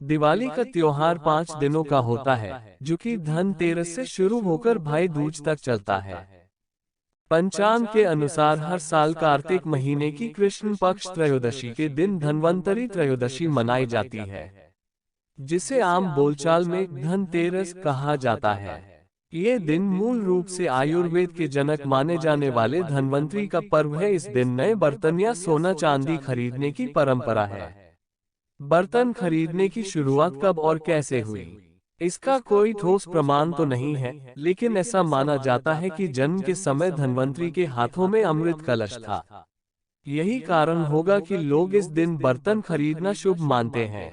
दिवाली का त्योहार 5 दिनों का होता है, जो कि धनतेरस से शुरू होकर भाई दूज तक चलता है। पंचांग के अनुसार हर साल कार्तिक महीने की कृष्ण पक्ष त्रयोदशी के दिन धन्वंतरी त्रयोदशी मनाई जाती है, जिसे आम बोलचाल में धनतेरस कहा जाता है। ये दिन मूल रूप से आयुर्वेद के जनक माने जाने वाले धन्वंतरी का पर्व है। इस दिन नए बर्तन या सोना चांदी खरीदने की परंपरा है। बर्तन खरीदने की शुरुआत कब और कैसे हुई, इसका कोई ठोस प्रमाण तो नहीं है, लेकिन ऐसा माना जाता है कि जन्म के समय धन्वंतरी के हाथों में अमृत कलश था। यही कारण होगा कि लोग इस दिन बर्तन खरीदना शुभ मानते हैं।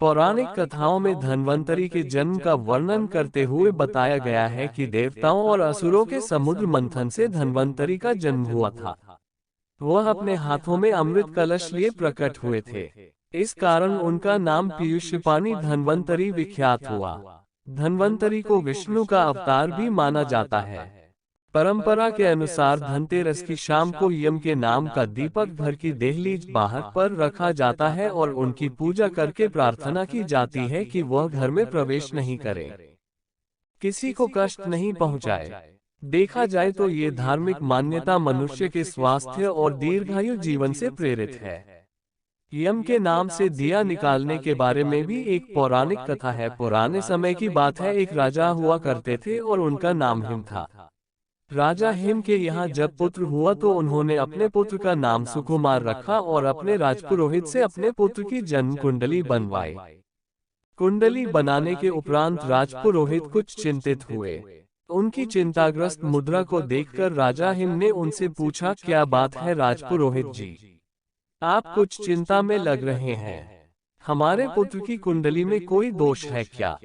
पौराणिक कथाओं में धन्वंतरी के जन्म का वर्णन करते हुए बताया गया है कि देवताओं और असुरों के समुद्र मंथन से धन्वंतरी का जन्म हुआ था। वह अपने हाथों में अमृत कलश लिए प्रकट हुए थे। इस कारण उनका नाम पीयूषपानी धन्वंतरी विख्यात हुआ। धन्वंतरी को विष्णु का अवतार भी माना जाता है। परंपरा के अनुसार धनतेरस की शाम को यम के नाम का दीपक घर की देहलीज बाहर पर रखा जाता है और उनकी पूजा करके प्रार्थना की जाती है कि वह घर में प्रवेश नहीं करे, किसी को कष्ट नहीं पहुंचाए। देखा जाए तो ये धार्मिक मान्यता मनुष्य के स्वास्थ्य और दीर्घायु जीवन से प्रेरित है। यम के नाम से दिया निकालने के बारे में भी एक पौराणिक कथा है। पुराने समय की बात है, एक राजा हुआ करते थे और उनका नाम हिम था। राजा हिम के यहाँ जब पुत्र हुआ तो उन्होंने अपने पुत्र का नाम सुकुमार रखा और अपने राजपुरोहित से अपने पुत्र की जन्म कुंडली बनवाई। कुंडली बनाने के उपरांत राजपुरोहित कुछ चिंतित हुए। उनकी चिंताग्रस्त मुद्रा को देखकर राजा हिम ने उनसे पूछा, क्या बात है राजपुरोहित जी, आप कुछ चिंता में लग रहे हैं? हमारे पुत्र की कुंडली में कोई दोष है क्या?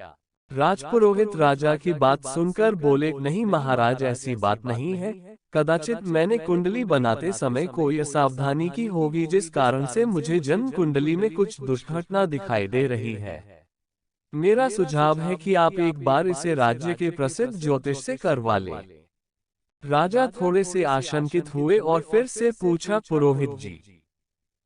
राजपुरोहित राजा की बात सुनकर बोले, नहीं महाराज, ऐसी बात नहीं है। कदाचित मैंने कुंडली बनाते समय कोई असावधानी की होगी, जिस कारण से मुझे जन्म कुंडली में कुछ दुर्घटना दिखाई दे रही है। मेरा सुझाव है कि आप एक बार इसे राज्य के प्रसिद्ध ज्योतिष से करवा लें। राजा थोड़े से आशंकित हुए और फिर से पूछा, पुरोहित जी,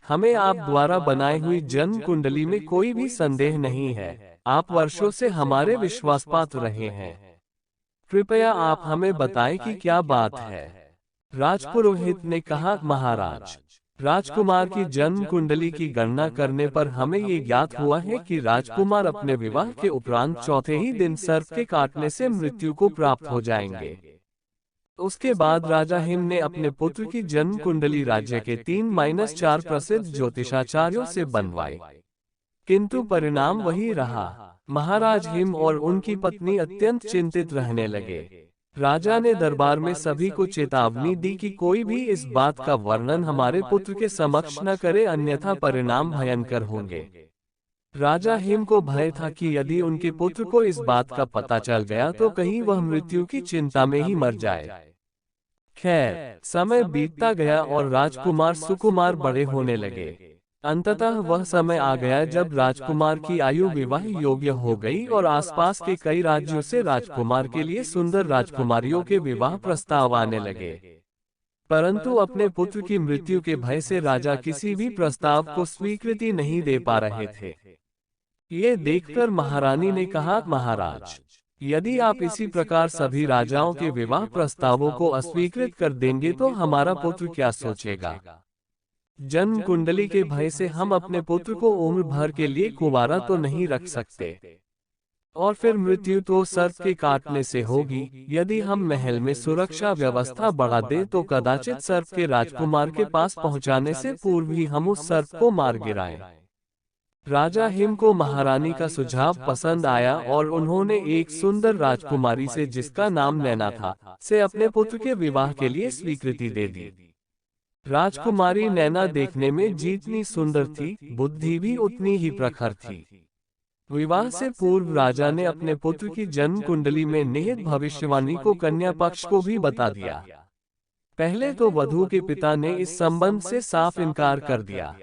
हमें आप द्वारा बनाई हुई जन्म कुंडली में कोई भी संदेह नहीं है। आप वर्षों से हमारे विश्वासपात्र रहे हैं। कृपया आप हमें बताएं कि क्या बात है। राजपुरोहित ने कहा, महाराज, राजकुमार की जन्म कुंडली की गणना करने पर हमें ये ज्ञात हुआ है कि राजकुमार अपने विवाह के उपरांत चौथे ही दिन सर्प के काटने से मृत्यु को प्राप्त हो जाएंगे। उसके बाद राजा हिम ने अपने पुत्र की जन्म कुंडली राज्य के 3-4 प्रसिद्ध ज्योतिषाचार्यों से बनवाई, किंतु परिणाम वही रहा। महाराज हिम और उनकी पत्नी अत्यंत चिंतित रहने लगे। राजा ने दरबार में सभी को चेतावनी दी कि कोई भी इस बात का वर्णन हमारे पुत्र के समक्ष न करे, अन्यथा परिणाम भयंकर होंगे। राजा हिम को भय था कि यदि उनके पुत्र को इस बात का पता चल गया तो कहीं वह मृत्यु की चिंता में ही मर जाए। खैर, समय बीतता गया और राजकुमार सुकुमार बड़े होने लगे। अंततः वह समय आ गया जब राजकुमार की आयु विवाह योग्य हो गई और आसपास के कई राज्यों से राजकुमार के लिए सुंदर राजकुमारियों के विवाह प्रस्ताव आने लगे। परंतु अपने पुत्र की मृत्यु के भय से राजा किसी भी प्रस्ताव को स्वीकृति नहीं दे पा रहे थे। ये देखकर महारानी ने कहा, महाराज, यदि आप इसी प्रकार सभी राजाओं के विवाह प्रस्तावों को अस्वीकृत कर देंगे तो हमारा पुत्र क्या सोचेगा? जन्म कुंडली के भय से हम अपने पुत्र को उम्र भर के लिए कुंवारा तो नहीं रख सकते, और फिर मृत्यु तो सर्प के काटने से होगी। यदि हम महल में सुरक्षा व्यवस्था बढ़ा दें तो कदाचित सर्प के राजकुमार के पास पहुंचाने से पूर्व ही हम उस सर्प को मार गिराएं। राजा हिम को महारानी का सुझाव पसंद आया और उन्होंने एक सुंदर राजकुमारी से, जिसका नाम नैना था, से अपने पुत्र के विवाह के लिए स्वीकृति दे दी। राजकुमारी नैना देखने में जितनी सुंदर थी, बुद्धि भी उतनी ही प्रखर थी। विवाह से पूर्व राजा ने अपने पुत्र की जन्म कुंडली में निहित भविष्यवाणी को कन्या पक्ष को भी बता दिया। पहले तो वधू के पिता ने इस संबंध से साफ इनकार कर दिया,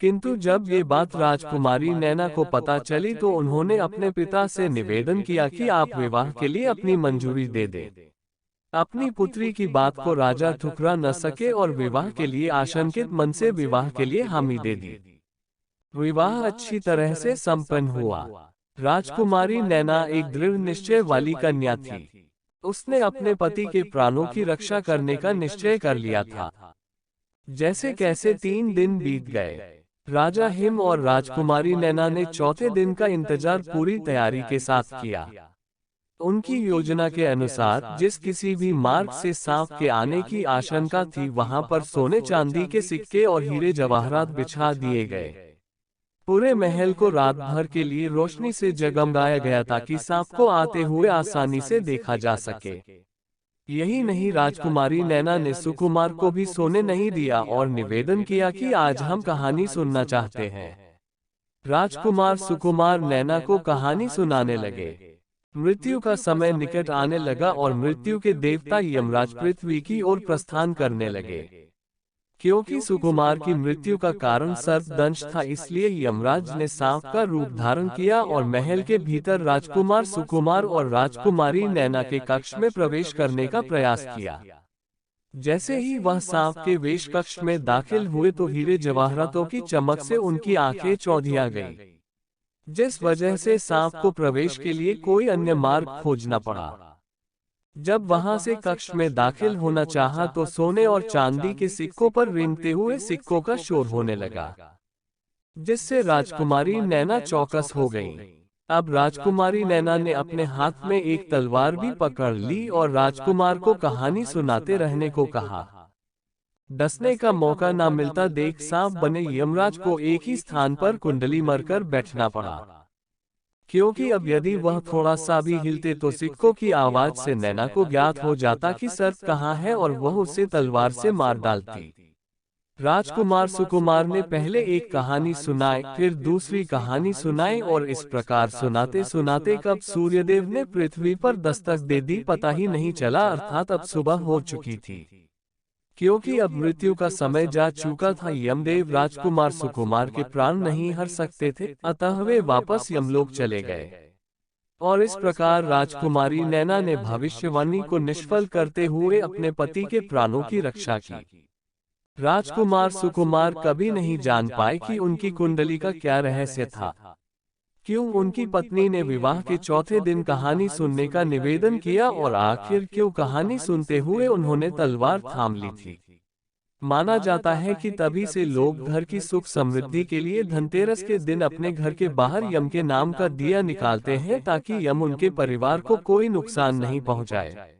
किंतु जब ये बात राजकुमारी नैना को पता चली तो उन्होंने अपने पिता से निवेदन किया कि आप विवाह के लिए अपनी मंजूरी दे दें। अपनी पुत्री की बात को राजा ठुकरा न सके और विवाह के लिए आशंकित मन से विवाह के लिए हामी दे दी। विवाह अच्छी तरह से संपन्न हुआ। राजकुमारी नैना एक दृढ़ निश्चय वाली कन्या थी। उसने अपने पति के प्राणों की रक्षा करने का निश्चय कर लिया था। जैसे कैसे 3 दिन बीत गए। राजा हिम और राजकुमारी नैना ने चौथे दिन का इंतजार पूरी तैयारी के साथ किया। उनकी योजना के अनुसार जिस किसी भी मार्ग से सांप के आने की आशंका थी, वहां पर सोने चांदी के सिक्के और हीरे जवाहरात बिछा दिए गए। पूरे महल को रात भर के लिए रोशनी से जगमगाया गया ताकि सांप को आते हुए आसानी से देखा जा सके। यही नहीं, राजकुमारी नैना ने सुकुमार को भी सोने नहीं दिया और निवेदन किया कि आज हम कहानी सुनना चाहते हैं। राजकुमार सुकुमार नैना को कहानी सुनाने लगे। मृत्यु का समय निकट आने लगा और मृत्यु के देवता यमराज पृथ्वी की ओर प्रस्थान करने लगे। क्योंकि सुकुमार की मृत्यु का कारण सर्पदंश था, इसलिए यमराज ने सांप का रूप धारण किया और महल के भीतर राजकुमार सुकुमार और राजकुमारी नैना के कक्ष में प्रवेश करने का प्रयास किया। जैसे ही वह सांप के वेश कक्ष में दाखिल हुए तो हीरे जवाहरातों की चमक से उनकी आंखें चौंधिया गईं, जिस वजह से सांप को प्रवेश के लिए कोई अन्य मार्ग खोजना पड़ा। जब वहां से कक्ष में दाखिल होना चाहा तो सोने और चांदी के सिक्कों पर रेंगते हुए सिक्कों का शोर होने लगा, जिससे राजकुमारी नैना चौकस हो गई। अब राजकुमारी नैना ने अपने हाथ में एक तलवार भी पकड़ ली और राजकुमार को कहानी सुनाते रहने को कहा। डसने का मौका न मिलता देख सांप बने यमराज को एक ही स्थान पर कुंडली मरकर बैठना पड़ा, क्योंकि अब यदि वह थोड़ा सा भी हिलते तो सिक्कों की आवाज से नैना को ज्ञात हो जाता कि सर्प कहाँ है और वह उसे तलवार से मार डालती। राजकुमार सुकुमार ने पहले एक कहानी सुनाई, फिर दूसरी कहानी सुनाई और इस प्रकार सुनाते सुनाते कब सूर्यदेव ने पृथ्वी पर दस्तक दे दी पता ही नहीं चला, अर्थात अब सुबह हो चुकी थी। क्योंकि अब मृत्यु का समय जा चुका था, यमदेव राजकुमार सुकुमार के प्राण नहीं हर सकते थे, अतः वे वापस यमलोक चले गए। और इस प्रकार राजकुमारी नैना ने भविष्यवाणी को निष्फल करते हुए अपने पति के प्राणों की रक्षा की। राजकुमार सुकुमार कभी नहीं जान पाए कि उनकी कुंडली का क्या रहस्य था। क्यों उनकी पत्नी ने विवाह के चौथे दिन कहानी सुनने का निवेदन किया और आखिर क्यों कहानी सुनते हुए उन्होंने तलवार थाम ली थी। माना जाता है कि तभी से लोग घर की सुख समृद्धि के लिए धनतेरस के दिन अपने घर के बाहर यम के नाम का दिया निकालते हैं ताकि यम उनके परिवार को कोई नुकसान नहीं पहुंचाए।